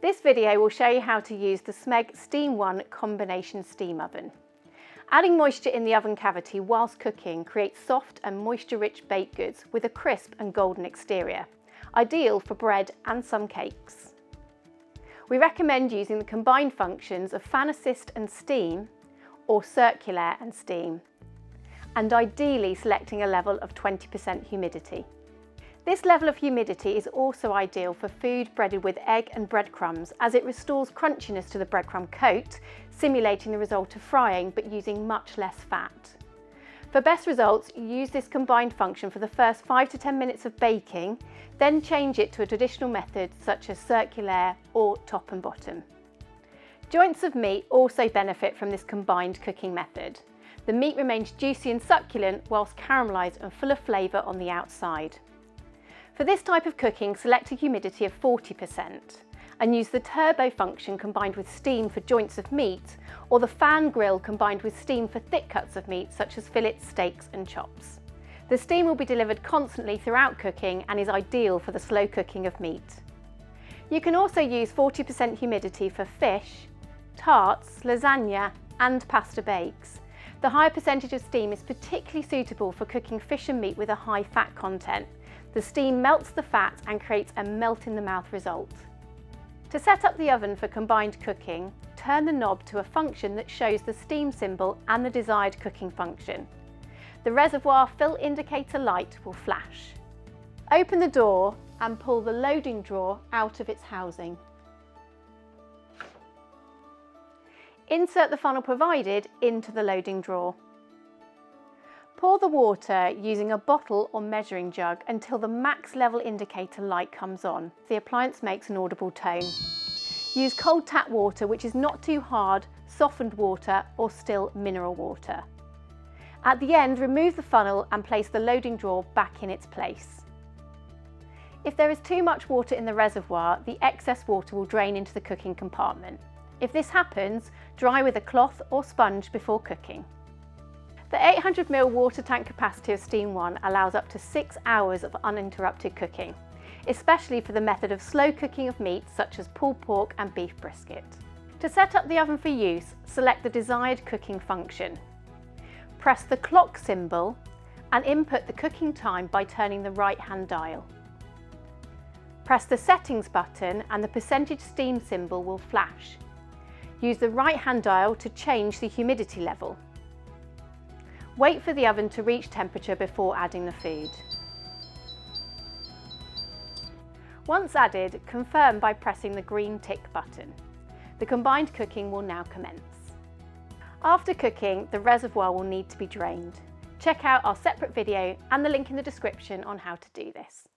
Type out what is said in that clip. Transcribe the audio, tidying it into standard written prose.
This video will show you how to use the Smeg Steam 1 combination steam oven. Adding moisture in the oven cavity whilst cooking creates soft and moisture-rich baked goods with a crisp and golden exterior, ideal for bread and some cakes. We recommend using the combined functions of fan assist and steam, or circular and steam, and ideally selecting a level of 20% humidity. This level of humidity is also ideal for food breaded with egg and breadcrumbs, as it restores crunchiness to the breadcrumb coat, simulating the result of frying but using much less fat. For best results, use this combined function for the first 5 to 10 minutes of baking, then change it to a traditional method such as circular or top and bottom. Joints of meat also benefit from this combined cooking method. The meat remains juicy and succulent whilst caramelised and full of flavour on the outside. For this type of cooking, select a humidity of 40% and use the turbo function combined with steam for joints of meat, or the fan grill combined with steam for thick cuts of meat such as fillets, steaks and chops. The steam will be delivered constantly throughout cooking and is ideal for the slow cooking of meat. You can also use 40% humidity for fish, tarts, lasagna and pasta bakes. The higher percentage of steam is particularly suitable for cooking fish and meat with a high fat content. The steam melts the fat and creates a melt-in-the-mouth result. To set up the oven for combined cooking, turn the knob to a function that shows the steam symbol and the desired cooking function. The reservoir fill indicator light will flash. Open the door and pull the loading drawer out of its housing. Insert the funnel provided into the loading drawer. Pour the water using a bottle or measuring jug until the max level indicator light comes on. The appliance makes an audible tone. Use cold tap water, which is not too hard, softened water or still mineral water. At the end, remove the funnel and place the loading drawer back in its place. If there is too much water in the reservoir, the excess water will drain into the cooking compartment. If this happens, dry with a cloth or sponge before cooking. The 800ml water tank capacity of Steam 1 allows up to 6 hours of uninterrupted cooking, especially for the method of slow cooking of meats such as pulled pork and beef brisket. To set up the oven for use, select the desired cooking function. Press the clock symbol and input the cooking time by turning the right-hand dial. Press the settings button and the percentage steam symbol will flash. Use the right-hand dial to change the humidity level. Wait for the oven to reach temperature before adding the food. Once added, confirm by pressing the green tick button. The combined cooking will now commence. After cooking, the reservoir will need to be drained. Check out our separate video and the link in the description on how to do this.